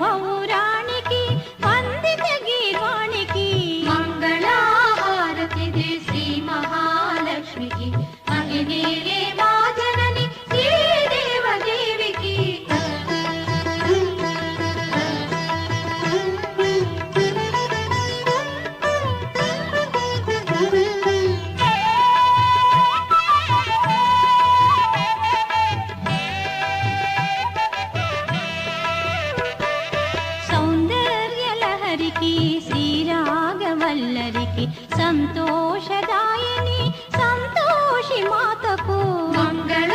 భౌరాణికి వందిత గీర్వాణికి మంగళహారతి దే శ్రీ మహాలక్ష్మికి మహిళే మా జనని శ్రీదేవదేవికి సౌందర్యలహరికి శ్రీరాగవల్లరికి సంతోషదాయిని సంతోషి మాతకు మంగళ